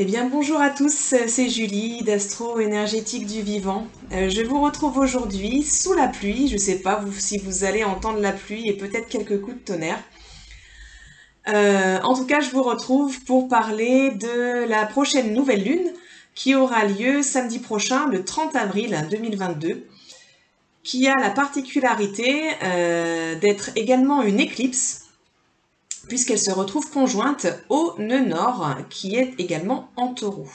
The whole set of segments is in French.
Eh bien bonjour à tous, c'est Julie d'Astro Énergétique du Vivant. Je vous retrouve aujourd'hui sous la pluie. Je ne sais pas si vous allez entendre la pluie et peut-être quelques coups de tonnerre. En tout cas, je vous retrouve pour parler de la prochaine nouvelle lune qui aura lieu samedi prochain, le 30 avril 2022, qui a la particularité d'être également une éclipse, puisqu'elle se retrouve conjointe au nœud nord, qui est également en taureau.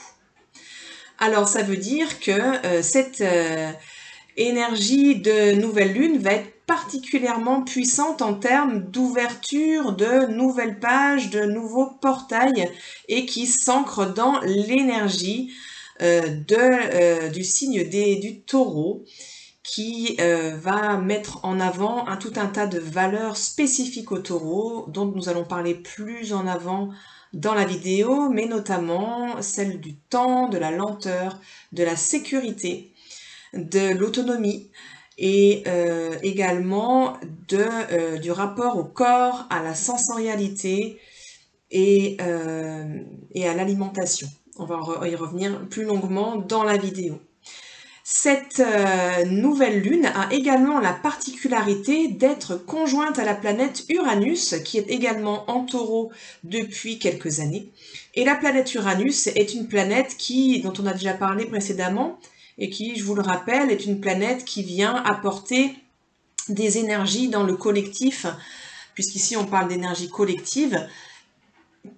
Alors ça veut dire que cette énergie de nouvelle lune va être particulièrement puissante en termes d'ouverture de nouvelles pages, de nouveaux portails, et qui s'ancre dans l'énergie du signe du taureau, qui va mettre en avant tout un tas de valeurs spécifiques au taureau, dont nous allons parler plus en avant dans la vidéo, mais notamment celle du temps, de la lenteur, de la sécurité, de l'autonomie, et également du rapport au corps, à la sensorialité et à l'alimentation. On va y revenir plus longuement dans la vidéo. Cette nouvelle lune a également la particularité d'être conjointe à la planète Uranus, qui est également en taureau depuis quelques années. Et la planète Uranus est une planète dont on a déjà parlé précédemment, et qui, je vous le rappelle, est une planète qui vient apporter des énergies dans le collectif, puisqu'ici on parle d'énergie collective,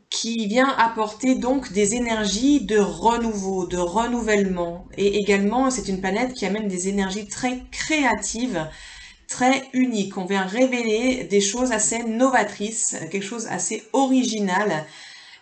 qui vient apporter donc des énergies de renouveau, de renouvellement. Et également, c'est une planète qui amène des énergies très créatives, très uniques. On vient révéler des choses assez novatrices, quelque chose assez original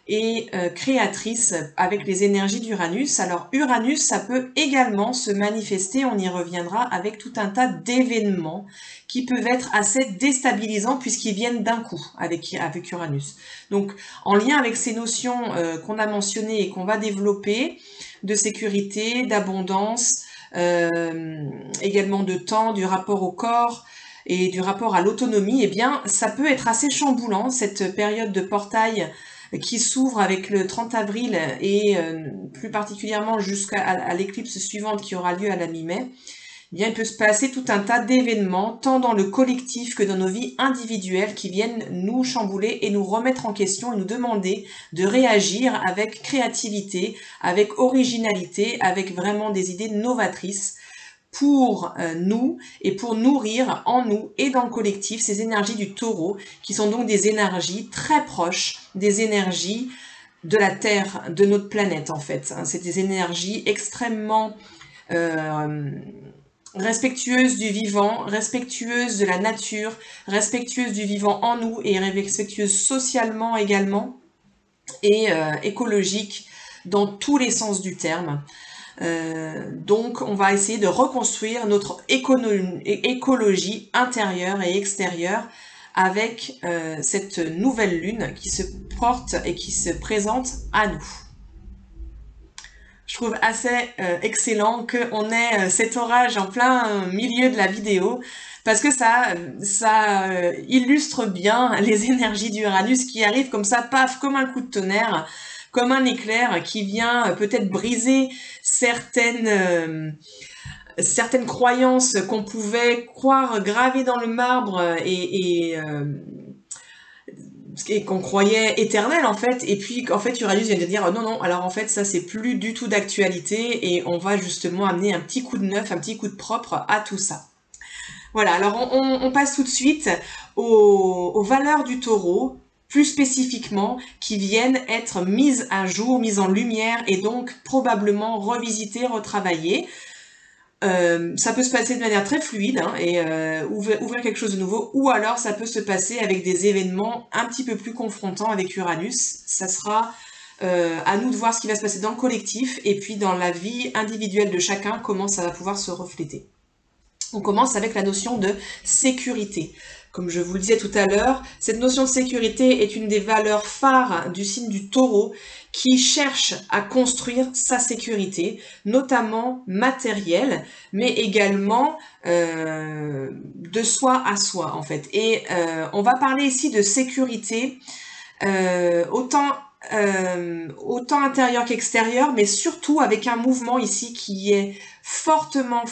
et créatrice avec les énergies d'Uranus. Alors Uranus, ça peut également se manifester, on y reviendra, avec tout un tas d'événements qui peuvent être assez déstabilisants puisqu'ils viennent d'un coup avec Uranus. Donc en lien avec ces notions qu'on a mentionnées et qu'on va développer, de sécurité, d'abondance, également de temps, du rapport au corps et du rapport à l'autonomie, eh bien ça peut être assez chamboulant, cette période de portail qui s'ouvre avec le 30 avril et plus particulièrement jusqu'à l'éclipse suivante qui aura lieu à la mi-mai. Eh bien, il peut se passer tout un tas d'événements, tant dans le collectif que dans nos vies individuelles, qui viennent nous chambouler et nous remettre en question et nous demander de réagir avec créativité, avec originalité, avec vraiment des idées novatrices pour nous et pour nourrir en nous et dans le collectif ces énergies du taureau, qui sont donc des énergies très proches des énergies de la Terre, de notre planète en fait. C'est des énergies extrêmement respectueuses du vivant, respectueuses de la nature, respectueuses du vivant en nous et respectueuses socialement également, et écologiques dans tous les sens du terme. Donc on va essayer de reconstruire notre écologie intérieure et extérieure avec cette nouvelle lune qui se porte et qui se présente à nous. Je trouve assez excellent qu'on ait cet orage en plein milieu de la vidéo, parce que ça illustre bien les énergies d'Uranus qui arrivent comme ça, paf, comme un coup de tonnerre, comme un éclair qui vient peut-être briser certaines croyances qu'on pouvait croire gravées dans le marbre et qu'on croyait éternel en fait, et puis en fait Uranus vient de dire non non, alors en fait ça c'est plus du tout d'actualité et on va justement amener un petit coup de neuf, un petit coup de propre à tout ça. Voilà, alors on passe tout de suite aux valeurs du taureau, plus spécifiquement, qui viennent être mises à jour, mises en lumière et donc probablement revisitées, retravaillées. Ça peut se passer de manière très fluide et ouvrir quelque chose de nouveau, ou alors ça peut se passer avec des événements un petit peu plus confrontants avec Uranus. Ça sera à nous de voir ce qui va se passer dans le collectif et puis dans la vie individuelle de chacun, comment ça va pouvoir se refléter. On commence avec la notion de sécurité. Comme je vous le disais tout à l'heure, cette notion de sécurité est une des valeurs phares du signe du taureau qui cherche à construire sa sécurité, notamment matérielle, mais également de soi à soi en fait. Et on va parler ici de sécurité autant autant intérieur qu'extérieur, mais surtout avec un mouvement ici qui est fortement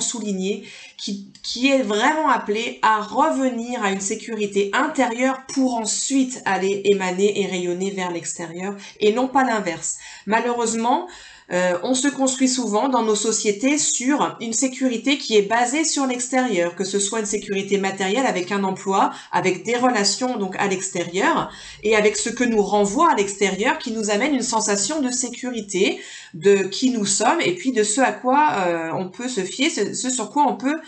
souligné, qui est vraiment appelé à revenir à une sécurité intérieure pour ensuite aller émaner et rayonner vers l'extérieur, et non pas l'inverse. Malheureusement, on se construit souvent dans nos sociétés sur une sécurité qui est basée sur l'extérieur, que ce soit une sécurité matérielle avec un emploi, avec des relations donc à l'extérieur, et avec ce que nous renvoie à l'extérieur qui nous amène une sensation de sécurité, de qui nous sommes, et puis de ce à quoi on peut se fier, ce sur quoi on peut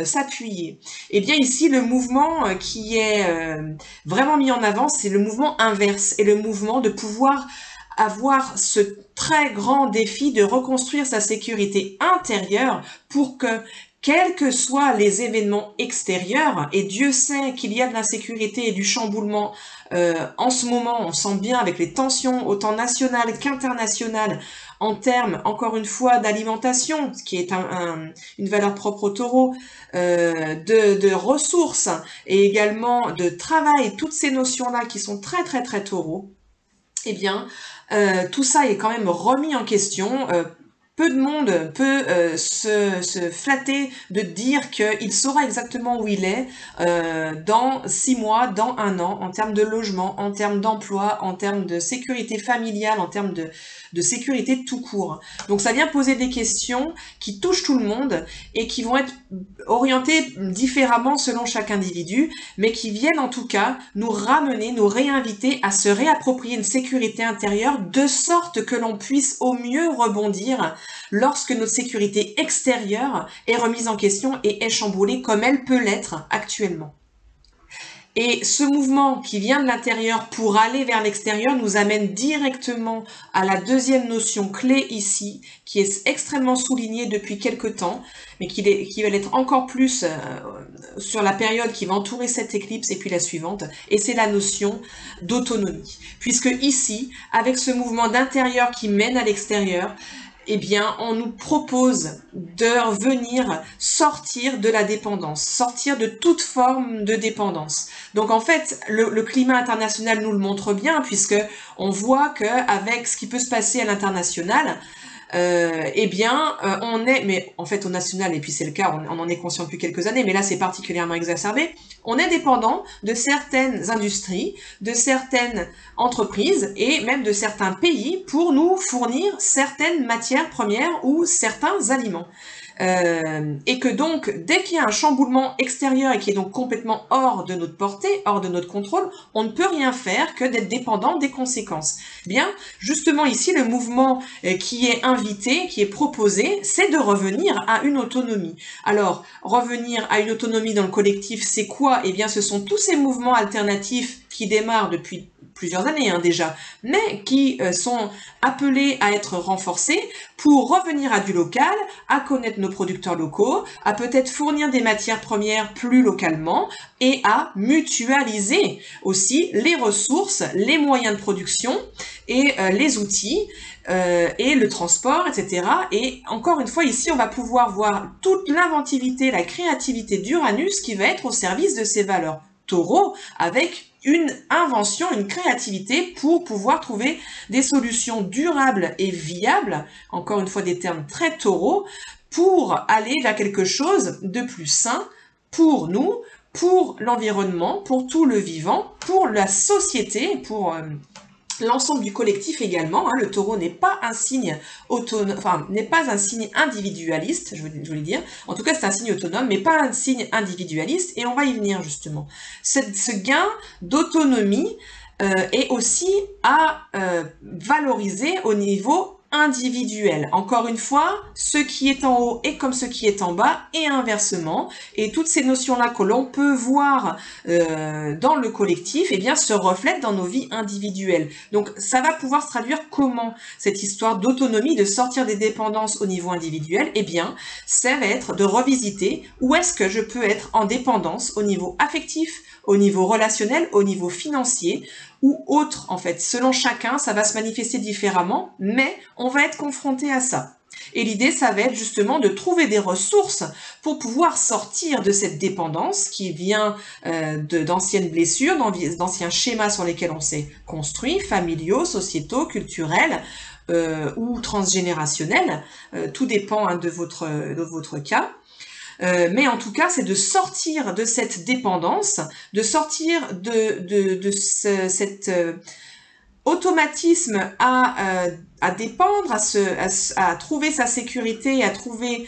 s'appuyer. Et bien ici, le mouvement qui est vraiment mis en avant, c'est le mouvement inverse, et le mouvement de pouvoir avoir ce très grand défi de reconstruire sa sécurité intérieure pour que, quels que soient les événements extérieurs, et Dieu sait qu'il y a de l'insécurité et du chamboulement en ce moment, on sent bien avec les tensions autant nationales qu'internationales, en termes, encore une fois, d'alimentation, ce qui est une valeur propre au taureau, de ressources et également de travail, toutes ces notions-là qui sont très taureaux, eh bien, tout ça est quand même remis en question. Peu de monde peut se flatter de dire qu'il saura exactement où il est dans 6 mois, dans 1 an, en termes de logement, en termes d'emploi, en termes de sécurité familiale, en termes de sécurité tout court. Donc ça vient poser des questions qui touchent tout le monde et qui vont être orientées différemment selon chaque individu, mais qui viennent en tout cas nous ramener, nous réinviter à se réapproprier une sécurité intérieure de sorte que l'on puisse au mieux rebondir lorsque notre sécurité extérieure est remise en question et est chamboulée comme elle peut l'être actuellement. Et ce mouvement qui vient de l'intérieur pour aller vers l'extérieur nous amène directement à la deuxième notion clé ici, qui est extrêmement soulignée depuis quelque temps, mais qui va l'être encore plus sur la période qui va entourer cette éclipse et puis la suivante, et c'est la notion d'autonomie. Puisque ici, avec ce mouvement d'intérieur qui mène à l'extérieur, eh bien, on nous propose de venir sortir de la dépendance, sortir de toute forme de dépendance. Donc en fait, le climat international nous le montre bien, puisque on voit qu'avec ce qui peut se passer à l'international, eh bien, on est, mais en fait au national, et puis c'est le cas, on en est conscient depuis quelques années, mais là c'est particulièrement exacerbé, on est dépendant de certaines industries, de certaines entreprises et même de certains pays pour nous fournir certaines matières premières ou certains aliments. Et que donc, dès qu'il y a un chamboulement extérieur et qui est donc complètement hors de notre portée, hors de notre contrôle, on ne peut rien faire que d'être dépendant des conséquences. Bien, justement ici, le mouvement qui est invité, qui est proposé, c'est de revenir à une autonomie. Alors, revenir à une autonomie dans le collectif, c'est quoi? Eh bien, ce sont tous ces mouvements alternatifs qui démarrent depuis plusieurs années déjà, mais qui sont appelés à être renforcés pour revenir à du local, à connaître nos producteurs locaux, à peut-être fournir des matières premières plus localement et à mutualiser aussi les ressources, les moyens de production et les outils et le transport, etc. Et encore une fois, ici, on va pouvoir voir toute l'inventivité, la créativité d'Uranus qui va être au service de ces valeurs taureaux avec une invention, une créativité pour pouvoir trouver des solutions durables et viables, encore une fois des termes très taureaux, pour aller vers quelque chose de plus sain pour nous, pour l'environnement, pour tout le vivant, pour la société, pour l'ensemble du collectif également. Le taureau n'est pas un signe autonome, enfin n'est pas un signe individualiste, je voulais dire. En tout cas, c'est un signe autonome, mais pas un signe individualiste. Et on va y venir justement. Ce gain d'autonomie est aussi à valoriser au niveau individuel. Encore une fois, ce qui est en haut est comme ce qui est en bas et inversement. Et toutes ces notions-là que l'on peut voir dans le collectif, eh bien, se reflètent dans nos vies individuelles. Donc, ça va pouvoir se traduire comment cette histoire d'autonomie, de sortir des dépendances au niveau individuel? Eh bien, ça va être de revisiter où est-ce que je peux être en dépendance au niveau affectif, au niveau relationnel, au niveau financier ou autre en fait. Selon chacun, ça va se manifester différemment, mais on va être confronté à ça. Et l'idée, ça va être justement de trouver des ressources pour pouvoir sortir de cette dépendance qui vient d'anciennes blessures, d'anciens schémas sur lesquels on s'est construit, familiaux, sociétaux, culturels ou transgénérationnels. Tout dépend de votre cas. Mais en tout cas, c'est de sortir de cette dépendance, de sortir de cet automatisme à dépendre, à trouver sa sécurité, à trouver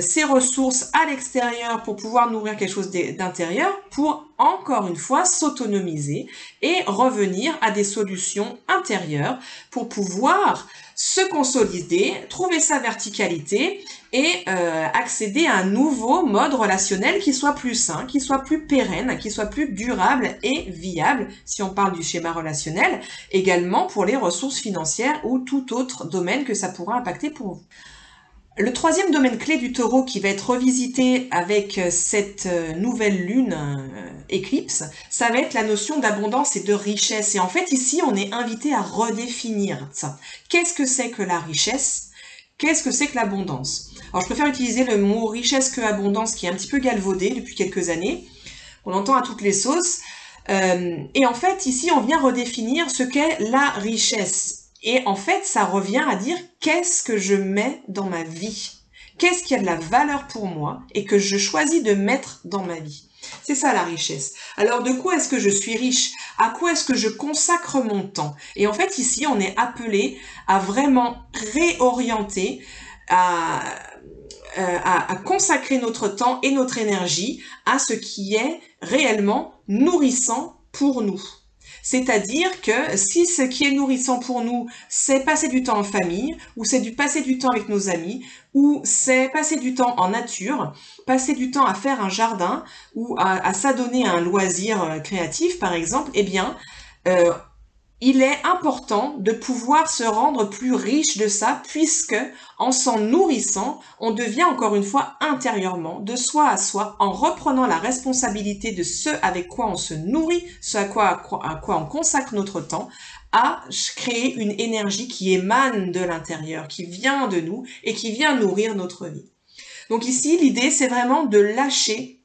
ses ressources à l'extérieur pour pouvoir nourrir quelque chose d'intérieur, pour encore une fois s'autonomiser et revenir à des solutions intérieures pour pouvoir se consolider, trouver sa verticalité et accéder à un nouveau mode relationnel qui soit plus sain, qui soit plus pérenne, qui soit plus durable et viable, si on parle du schéma relationnel, également pour les ressources financières ou tout autre domaine que ça pourra impacter pour vous. Le troisième domaine clé du taureau qui va être revisité avec cette nouvelle lune éclipse, ça va être la notion d'abondance et de richesse. Et en fait, ici, on est invité à redéfinir ça. Qu'est-ce que c'est que la richesse? Qu'est-ce que c'est que l'abondance? Alors, je préfère utiliser le mot richesse que abondance qui est un petit peu galvaudé depuis quelques années. On entend à toutes les sauces. Et en fait, ici, on vient redéfinir ce qu'est la richesse. Et en fait, ça revient à dire qu'est-ce que je mets dans ma vie? Qu'est-ce qui a de la valeur pour moi et que je choisis de mettre dans ma vie? C'est ça la richesse. Alors de quoi est-ce que je suis riche? À quoi est-ce que je consacre mon temps? Et en fait, ici, on est appelé à vraiment réorienter, à consacrer notre temps et notre énergie à ce qui est réellement nourrissant pour nous. C'est-à-dire que si ce qui est nourrissant pour nous, c'est passer du temps en famille, ou c'est passer du temps avec nos amis, ou c'est passer du temps en nature, passer du temps à faire un jardin, ou à s'adonner à un loisir créatif, par exemple, eh bien, il est important de pouvoir se rendre plus riche de ça, puisque en s'en nourrissant, on devient encore une fois intérieurement, de soi à soi, en reprenant la responsabilité de ce avec quoi on se nourrit, ce à quoi on consacre notre temps, à créer une énergie qui émane de l'intérieur, qui vient de nous et qui vient nourrir notre vie. Donc ici, l'idée, c'est vraiment de lâcher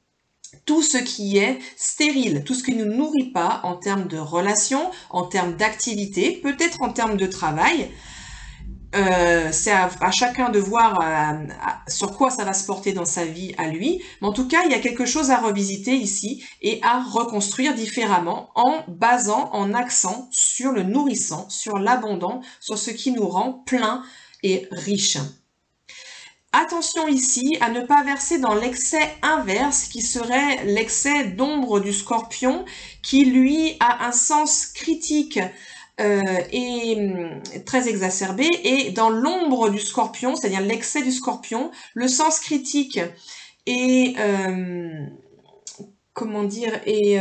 tout ce qui est stérile, tout ce qui ne nous nourrit pas en termes de relations, en termes d'activité, peut-être en termes de travail. C'est à chacun de voir sur quoi ça va se porter dans sa vie à lui. Mais en tout cas, il y a quelque chose à revisiter ici et à reconstruire différemment en basant, en accent sur le nourrissant, sur l'abondant, sur ce qui nous rend plein et riche. Attention ici à ne pas verser dans l'excès inverse qui serait l'excès d'ombre du scorpion qui lui a un sens critique et très exacerbé, et dans l'ombre du scorpion, c'est-à-dire l'excès du scorpion, le sens critique et comment dire et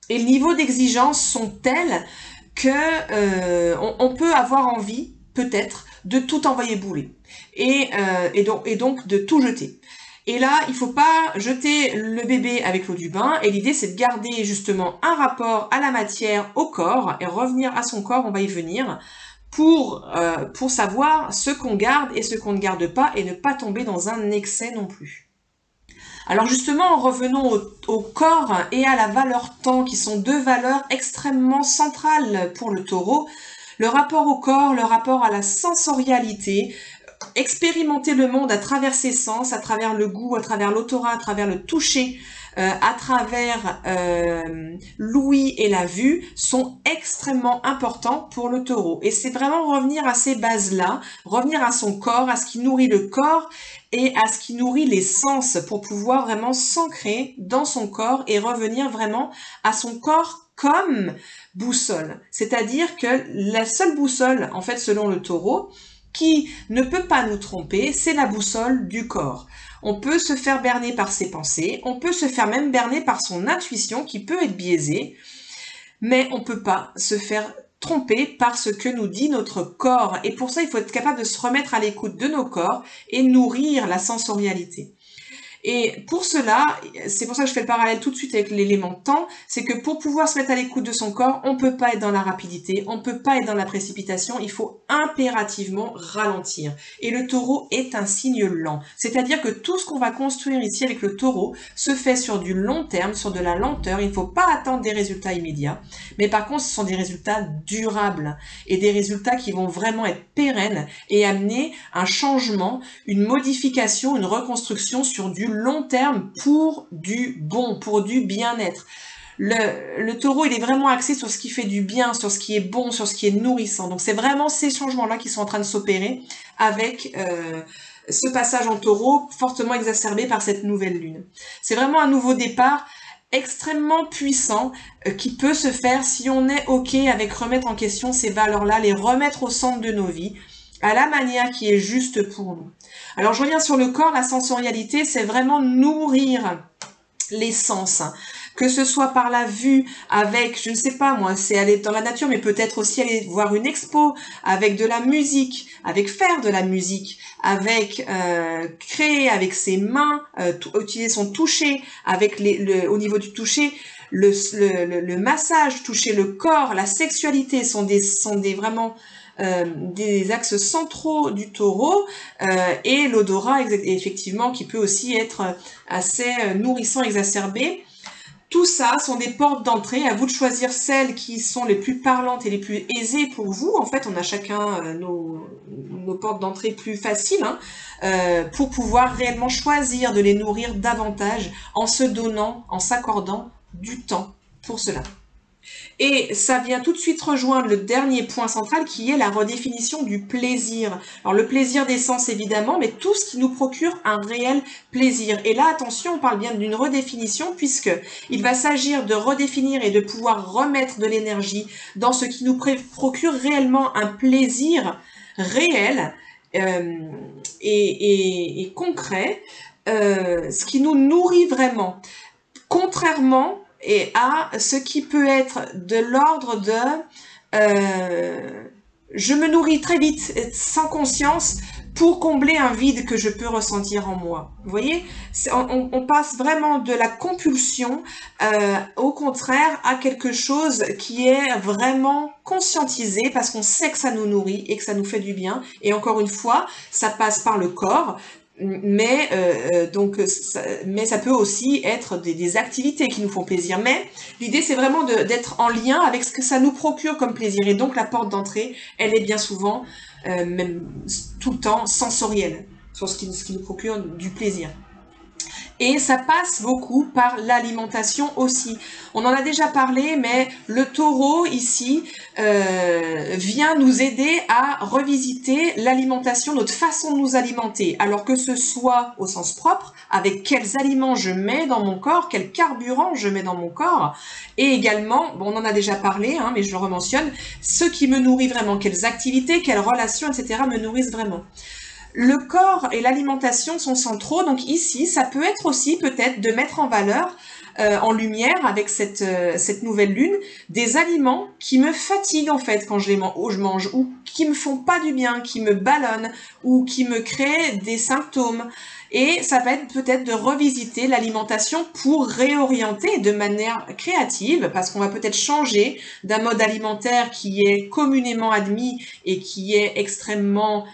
le niveau d'exigence sont tels que on peut avoir envie peut-être de tout envoyer bouler et donc de tout jeter. Et là, il faut pas jeter le bébé avec l'eau du bain, et l'idée c'est de garder justement un rapport à la matière, au corps, et revenir à son corps, on va y venir, pour savoir ce qu'on garde et ce qu'on ne garde pas, et ne pas tomber dans un excès non plus. Alors justement, revenons au corps et à la valeur temps, qui sont deux valeurs extrêmement centrales pour le taureau. Le rapport au corps, le rapport à la sensorialité, expérimenter le monde à travers ses sens, à travers le goût, à travers l'odorat, à travers le toucher, à travers l'ouïe et la vue, sont extrêmement importants pour le taureau. Et c'est vraiment revenir à ces bases-là, revenir à son corps, à ce qui nourrit le corps et à ce qui nourrit les sens, pour pouvoir vraiment s'ancrer dans son corps et revenir vraiment à son corps comme boussole. C'est-à-dire que la seule boussole, en fait, selon le taureau, qui ne peut pas nous tromper, c'est la boussole du corps. On peut se faire berner par ses pensées, on peut se faire même berner par son intuition qui peut être biaisée, mais on ne peut pas se faire tromper par ce que nous dit notre corps. Et pour ça, il faut être capable de se remettre à l'écoute de nos corps et nourrir la sensorialité. Et pour cela, c'est pour ça que je fais le parallèle tout de suite avec l'élément temps, c'est que pour pouvoir se mettre à l'écoute de son corps, on ne peut pas être dans la rapidité, on ne peut pas être dans la précipitation, il faut impérativement ralentir. Et le taureau est un signe lent. C'est-à-dire que tout ce qu'on va construire ici avec le taureau se fait sur du long terme, sur de la lenteur. Il ne faut pas attendre des résultats immédiats. Mais par contre, ce sont des résultats durables et des résultats qui vont vraiment être pérennes et amener un changement, une modification, une reconstruction sur du long terme pour du bon, pour du bien-être. Le taureau, il est vraiment axé sur ce qui fait du bien, sur ce qui est bon, sur ce qui est nourrissant. Donc c'est vraiment ces changements-là qui sont en train de s'opérer avec ce passage en taureau fortement exacerbé par cette nouvelle lune. C'est vraiment un nouveau départ extrêmement puissant qui peut se faire si on est OK avec remettre en question ces valeurs-là, les remettre au centre de nos vies, à la manière qui est juste pour nous. Alors je reviens sur le corps, la sensorialité, c'est vraiment nourrir les sens, que ce soit par la vue, avec, je ne sais pas moi, c'est aller dans la nature, mais peut-être aussi aller voir une expo, avec de la musique, avec faire de la musique, avec créer avec ses mains, utiliser son toucher, avec au niveau du toucher, le massage, toucher le corps, la sexualité sont des vraiment des axes centraux du taureau et l'odorat effectivement qui peut aussi être assez nourrissant, exacerbé. Tout ça sont des portes d'entrée, à vous de choisir celles qui sont les plus parlantes et les plus aisées pour vous. En fait, on a chacun nos portes d'entrée plus faciles pour pouvoir réellement choisir de les nourrir davantage en se donnant, en s'accordant du temps pour cela. Et ça vient tout de suite rejoindre le dernier point central qui est la redéfinition du plaisir. Alors le plaisir des sens évidemment, mais tout ce qui nous procure un réel plaisir. Et là, attention, on parle bien d'une redéfinition puisque il va s'agir de redéfinir et de pouvoir remettre de l'énergie dans ce qui nous procure réellement un plaisir réel et concret, ce qui nous nourrit vraiment. Contrairement et à ce qui peut être de l'ordre de je me nourris très vite sans conscience pour combler un vide que je peux ressentir en moi. Vous voyez, on passe vraiment de la compulsion au contraire à quelque chose qui est vraiment conscientisé parce qu'on sait que ça nous nourrit et que ça nous fait du bien. Et encore une fois, ça passe par le corps. Mais ça peut aussi être des activités qui nous font plaisir. Mais l'idée, c'est vraiment d'être en lien avec ce que ça nous procure comme plaisir. Et donc, la porte d'entrée, elle est bien souvent, même tout le temps, sensorielle, sur ce qui nous procure du plaisir. Et ça passe beaucoup par l'alimentation aussi. On en a déjà parlé, mais le taureau ici vient nous aider à revisiter l'alimentation, notre façon de nous alimenter. Alors que ce soit au sens propre, avec quels aliments je mets dans mon corps, quel carburant je mets dans mon corps. Et également, bon, on en a déjà parlé, mais je le rementionne, ce qui me nourrit vraiment, quelles activités, quelles relations, etc. me nourrissent vraiment. Le corps et l'alimentation sont centraux, donc ici, ça peut être aussi peut-être de mettre en valeur, en lumière avec cette nouvelle lune, des aliments qui me fatiguent en fait quand je mange, ou qui me font pas du bien, qui me ballonnent, ou qui me créent des symptômes. Et ça va être peut-être de revisiter l'alimentation pour réorienter de manière créative, parce qu'on va peut-être changer d'un mode alimentaire qui est communément admis et qui est extrêmement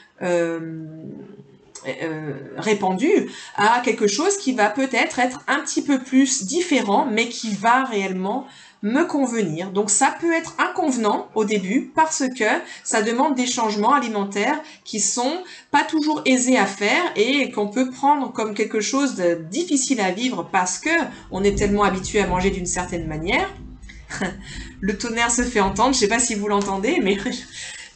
répandu à quelque chose qui va peut-être être un petit peu plus différent, mais qui va réellement me convenir. Donc ça peut être inconvenant au début parce que ça demande des changements alimentaires qui sont pas toujours aisés à faire et qu'on peut prendre comme quelque chose de difficile à vivre parce que on est tellement habitué à manger d'une certaine manière. Le tonnerre se fait entendre, je sais pas si vous l'entendez, mais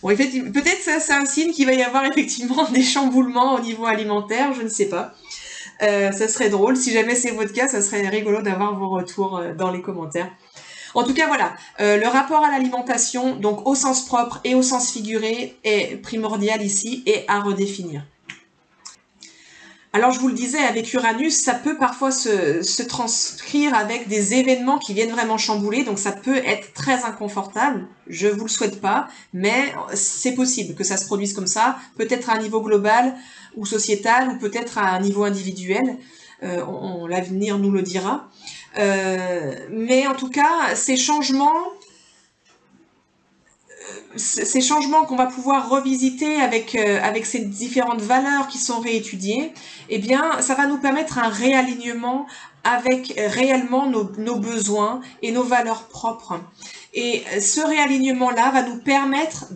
bon, peut-être ça c'est un signe qu'il va y avoir effectivement des chamboulements au niveau alimentaire, je ne sais pas. Ça serait drôle, si jamais c'est votre cas, ça serait rigolo d'avoir vos retours dans les commentaires. En tout cas, voilà, le rapport à l'alimentation, donc au sens propre et au sens figuré, est primordial ici et à redéfinir. Alors, je vous le disais, avec Uranus, ça peut parfois se transcrire avec des événements qui viennent vraiment chambouler, donc ça peut être très inconfortable. Je vous le souhaite pas, mais c'est possible que ça se produise comme ça, peut-être à un niveau global ou sociétal, ou peut-être à un niveau individuel. l'avenir nous le dira. Mais en tout cas, ces changements qu'on va pouvoir revisiter avec ces différentes valeurs qui sont réétudiées, eh bien, ça va nous permettre un réalignement avec réellement nos besoins et nos valeurs propres. Et ce réalignement-là va nous permettre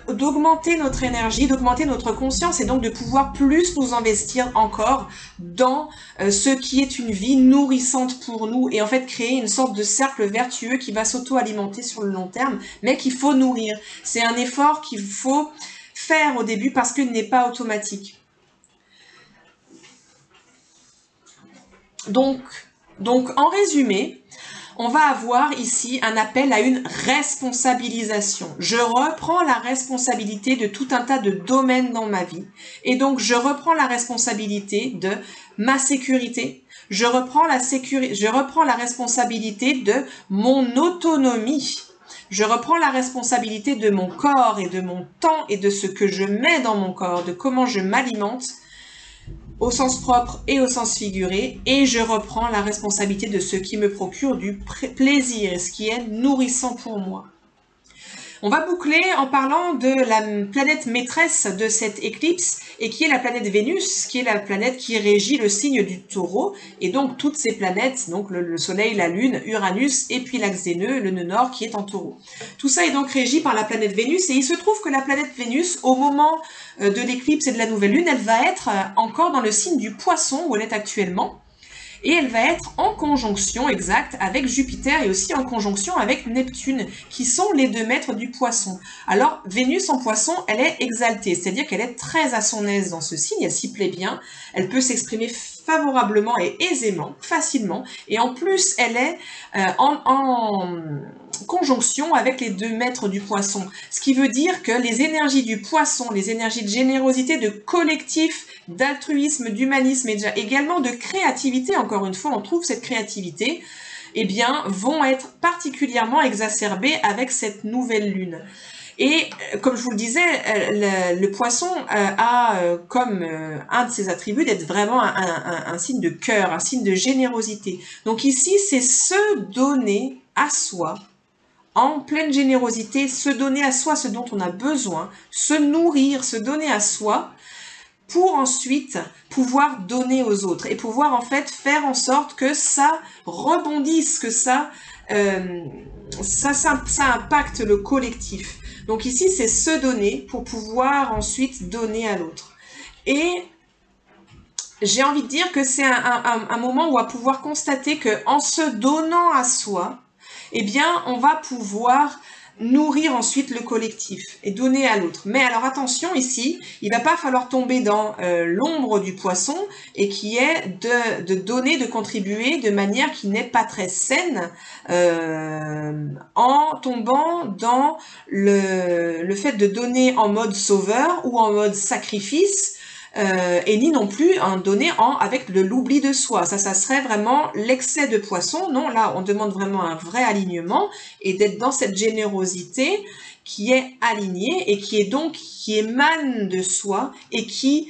d'augmenter notre énergie, d'augmenter notre conscience et donc de pouvoir plus nous investir encore dans ce qui est une vie nourrissante pour nous et en fait créer une sorte de cercle vertueux qui va s'auto-alimenter sur le long terme, mais qu'il faut nourrir. C'est un effort qu'il faut faire au début parce qu'il n'est pas automatique. Donc en résumé, on va avoir ici un appel à une responsabilisation. Je reprends la responsabilité de tout un tas de domaines dans ma vie. Et donc, je reprends la responsabilité de ma sécurité. Je reprends la responsabilité de mon autonomie. Je reprends la responsabilité de mon corps et de mon temps et de ce que je mets dans mon corps, de comment je m'alimente, au sens propre et au sens figuré, et je reprends la responsabilité de ce qui me procure du plaisir et ce qui est nourrissant pour moi. On va boucler en parlant de la planète maîtresse de cette éclipse et qui est la planète Vénus, qui est la planète qui régit le signe du Taureau et donc toutes ces planètes, donc le Soleil, la Lune, Uranus et puis l'axe des nœuds, le nœud nord qui est en Taureau. Tout ça est donc régi par la planète Vénus et il se trouve que la planète Vénus, au moment de l'éclipse et de la nouvelle lune, elle va être encore dans le signe du Poisson où elle est actuellement. Et elle va être en conjonction exacte avec Jupiter et aussi en conjonction avec Neptune, qui sont les deux maîtres du Poisson. Alors, Vénus en Poisson, elle est exaltée, c'est-à-dire qu'elle est très à son aise dans ce signe, elle s'y plaît bien, elle peut s'exprimer favorablement et aisément, facilement, et en plus, elle est en conjonction avec les deux maîtres du Poisson, ce qui veut dire que les énergies du Poisson, les énergies de générosité, de collectif, d'altruisme, d'humanisme et également de créativité, encore une fois on trouve cette créativité, eh bien vont être particulièrement exacerbées avec cette nouvelle lune. Et comme je vous le disais, le Poisson a comme un de ses attributs d'être vraiment un signe de cœur, un signe de générosité. Donc ici c'est se donner à soi, en pleine générosité, se donner à soi ce dont on a besoin, se nourrir, se donner à soi, pour ensuite pouvoir donner aux autres et pouvoir en fait faire en sorte que ça rebondisse, que ça impacte le collectif. Donc ici, c'est se donner pour pouvoir ensuite donner à l'autre. Et j'ai envie de dire que c'est un moment où on va pouvoir constater qu'en se donnant à soi, eh bien, on va pouvoir nourrir ensuite le collectif et donner à l'autre. Mais alors attention ici, il va pas falloir tomber dans l'ombre du Poisson et qui est de donner, de contribuer de manière qui n'est pas très saine en tombant dans le fait de donner en mode sauveur ou en mode sacrifice. Et ni non plus en donner avec l'oubli de soi. Ça serait vraiment l'excès de Poisson. Non, là, on demande vraiment un vrai alignement et d'être dans cette générosité qui est alignée et qui émane de soi et qui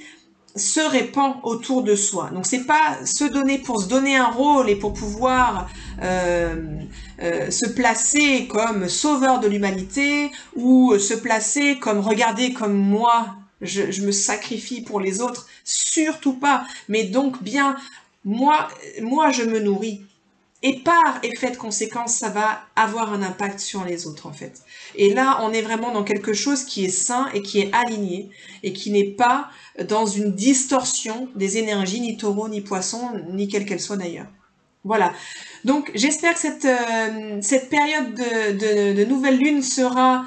se répand autour de soi. Donc c'est pas se donner pour se donner un rôle et pour pouvoir se placer comme sauveur de l'humanité ou se placer comme regardez comme moi je me sacrifie pour les autres, surtout pas. Mais donc bien, moi je me nourris. Et par effet de conséquence, ça va avoir un impact sur les autres en fait. Et là, on est vraiment dans quelque chose qui est sain et qui est aligné et qui n'est pas dans une distorsion des énergies, ni Taureau, ni Poisson, ni quelle qu'elle soit d'ailleurs. Voilà. Donc j'espère que cette période de nouvelle lune sera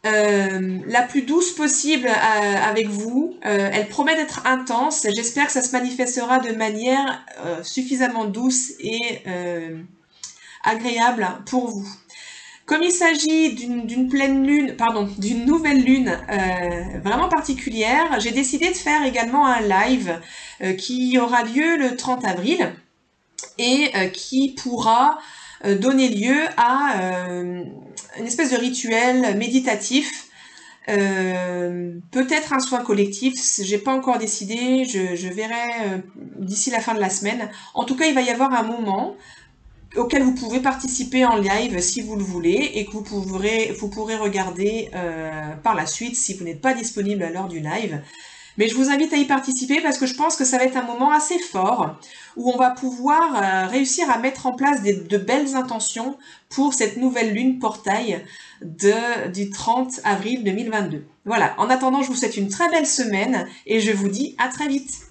la plus douce possible avec vous. Elle promet d'être intense. J'espère que ça se manifestera de manière suffisamment douce et agréable pour vous. Comme il s'agit d'une pleine lune, pardon, d'une nouvelle lune vraiment particulière, j'ai décidé de faire également un live qui aura lieu le 30 avril et qui pourra donner lieu à une espèce de rituel méditatif peut-être un soin collectif, j'ai pas encore décidé, je verrai d'ici la fin de la semaine. En tout cas, il va y avoir un moment auquel vous pouvez participer en live si vous le voulez et que vous pourrez regarder par la suite si vous n'êtes pas disponible à l'heure du live. Mais je vous invite à y participer parce que je pense que ça va être un moment assez fort où on va pouvoir réussir à mettre en place de belles intentions pour cette nouvelle lune portail du 30 avril 2022. Voilà, en attendant, je vous souhaite une très belle semaine et je vous dis à très vite.